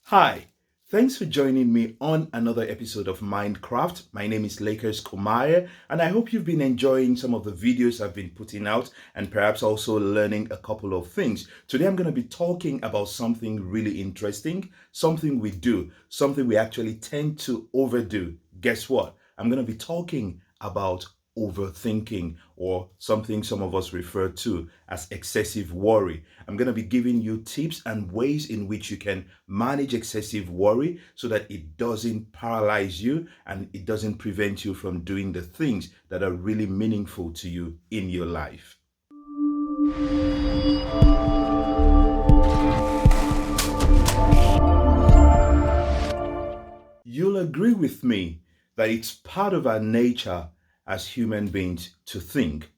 Hi, thanks for joining me on another episode of Mindcraft. My name is Komaiya, and I hope you've been enjoying some of the videos I've been putting out and perhaps also learning a couple of things. Today I'm going to be talking about something really interesting, something we do, something we actually tend to overdo. Guess what? I'm going to be talking about overthinking, or something some of us refer to as excessive worry. I'm going to be giving you tips and ways in which you can manage excessive worry so that it doesn't paralyze you and it doesn't prevent you from doing the things that are really meaningful to you in your life. You'll agree with me that it's part of our nature as human beings to think.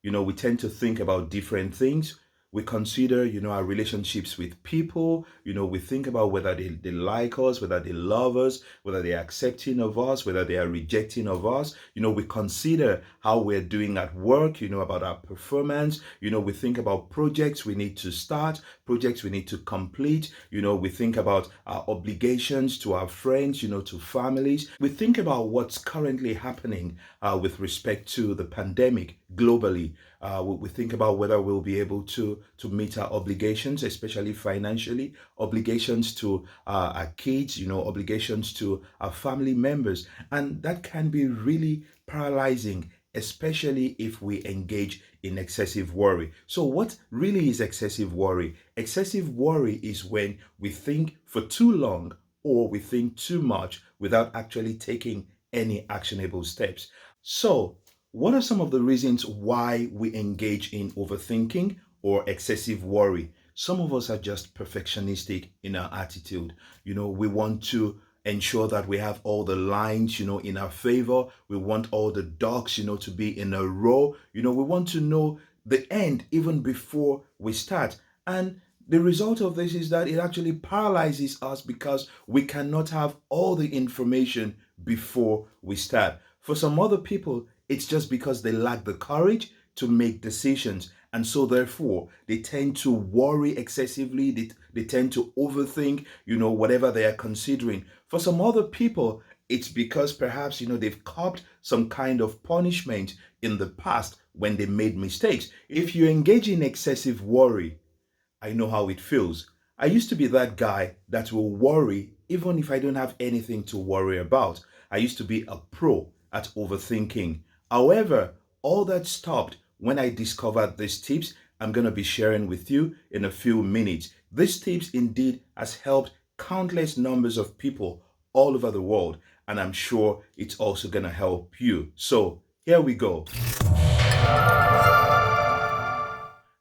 We tend to think about different things. We consider, our relationships with people. We think about whether they like us, whether they love us, whether they're accepting of us, whether they are rejecting of us. We consider how we're doing at work, about our performance. We think about projects we need to start, projects we need to complete. We think about our obligations to our friends, to families. We think about what's currently happening with respect to the pandemic globally. We think about whether we'll be able to meet our obligations, especially financially, obligations to our kids, obligations to our family members. And that can be really paralyzing, especially if we engage in excessive worry. So what really is excessive worry? Excessive worry is when we think for too long or we think too much without actually taking any actionable steps. So what are some of the reasons why we engage in overthinking or excessive worry? Some of us are just perfectionistic in our attitude. We want to ensure that we have all the lines, in our favor. We want all the ducks, to be in a row. We want to know the end even before we start. And the result of this is that it actually paralyzes us because we cannot have all the information before we start. For some other people, it's just because they lack the courage to make decisions. And so therefore, they tend to worry excessively. They tend to overthink, whatever they are considering. For some other people, it's because perhaps, they've copped some kind of punishment in the past when they made mistakes. If you engage in excessive worry, I know how it feels. I used to be that guy that will worry even if I don't have anything to worry about. I used to be a pro at overthinking. However, all that stopped when I discovered these tips I'm going to be sharing with you in a few minutes. These tips indeed has helped countless numbers of people all over the world, and I'm sure it's also going to help you. So, here we go.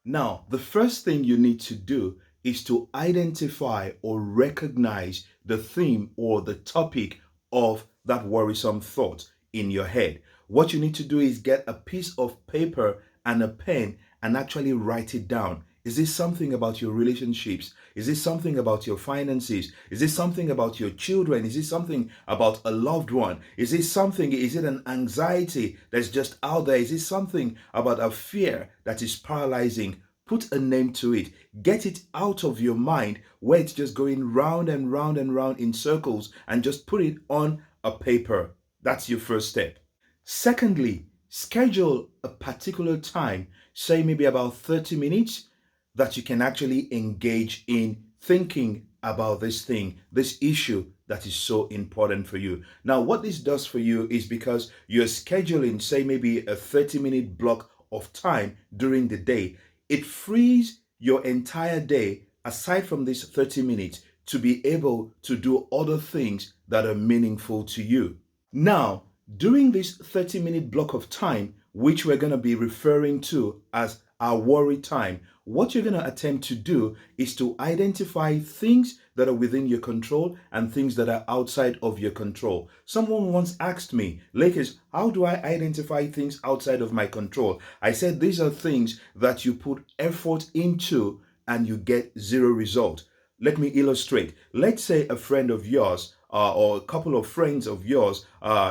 Now, the first thing you need to do is to identify or recognize the theme or the topic of that worrisome thought in your head. What you need to do is get a piece of paper and a pen and actually write it down. Is this something about your relationships? Is this something about your finances? Is this something about your children? Is this something about a loved one? Is it an anxiety that's just out there? Is this something about a fear that is paralyzing? Put a name to it. Get it out of your mind where it's just going round and round and round in circles, and just put it on a paper. That's your first step. Secondly, schedule a particular time, say maybe about 30 minutes, that you can actually engage in thinking about this thing, this issue that is so important for you. Now, what this does for you is because you're scheduling, say, maybe a 30-minute block of time during the day, it frees your entire day, aside from this 30 minutes, to be able to do other things that are meaningful to you. Now, during this 30-minute block of time, which we're going to be referring to as our worry time, what you're going to attempt to do is to identify things that are within your control and things that are outside of your control. Someone once asked me, Lakers, how do I identify things outside of my control? I said, these are things that you put effort into and you get zero result. Let me illustrate. Let's say a friend of yours or a couple of friends of yours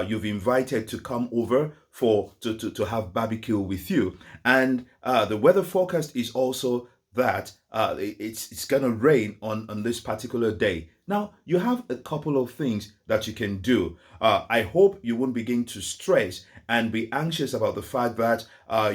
you've invited to come over to have barbecue with you. And the weather forecast is also that it's gonna rain on this particular day. Now you have a couple of things that you can do. I hope you won't begin to stress and be anxious about the fact that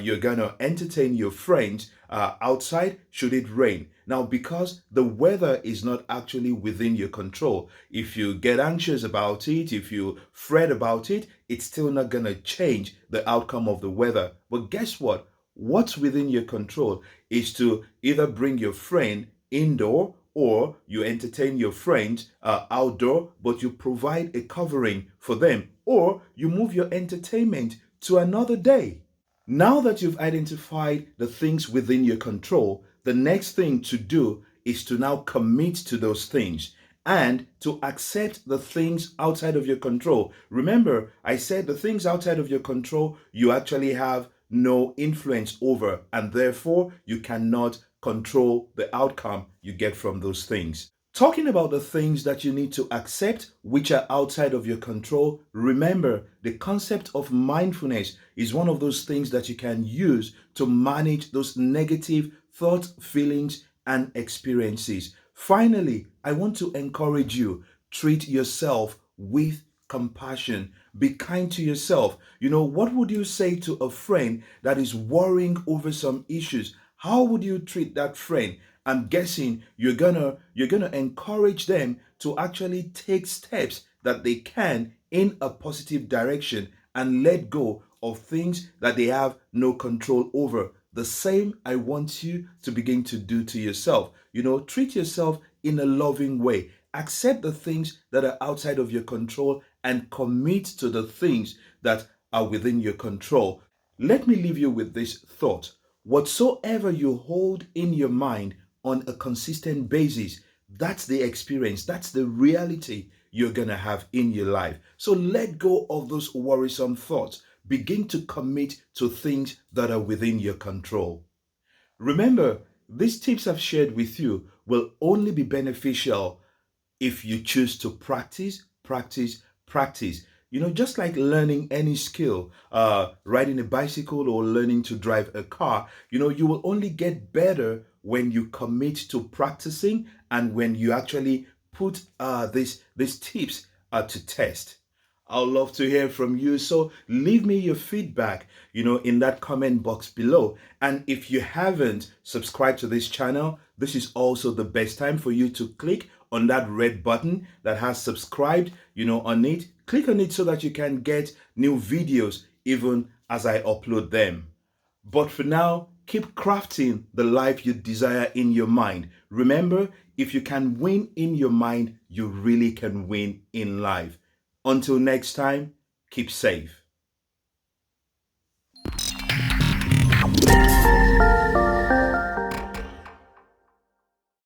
you're gonna entertain your friends outside should it rain. Now, because the weather is not actually within your control, if you get anxious about it, if you fret about it, it's still not gonna change the outcome of the weather. But guess what? What's within your control is to either bring your friend indoor or you entertain your friends outdoor, but you provide a covering for them, or you move your entertainment to another day. Now that you've identified the things within your control, the next thing to do is to now commit to those things and to accept the things outside of your control. Remember, I said the things outside of your control you actually have no influence over, and therefore you cannot control the outcome you get from those things. Talking about the things that you need to accept, which are outside of your control, remember the concept of mindfulness is one of those things that you can use to manage those negative thoughts, feelings, and experiences. Finally, I want to encourage you, treat yourself with compassion. Be kind to yourself. What would you say to a friend that is worrying over some issues? How would you treat that friend? I'm guessing you're gonna encourage them to actually take steps that they can in a positive direction and let go of things that they have no control over. The same I want you to begin to do to yourself. Treat yourself in a loving way. Accept the things that are outside of your control and commit to the things that are within your control. Let me leave you with this thought. Whatsoever you hold in your mind on a consistent basis, that's the experience, that's the reality you're going to have in your life. So let go of those worrisome thoughts. Begin to commit to things that are within your control. Remember, these tips I've shared with you will only be beneficial if you choose to practice, practice, practice. Just like learning any skill, riding a bicycle or learning to drive a car, you will only get better when you commit to practicing and when you actually put these tips to test. I'd love to hear from you. So leave me your feedback, in that comment box below. And if you haven't subscribed to this channel, this is also the best time for you to click on that red button that has subscribed, on it. Click on it so that you can get new videos even as I upload them. But for now, keep crafting the life you desire in your mind. Remember, if you can win in your mind, you really can win in life. Until next time, keep safe.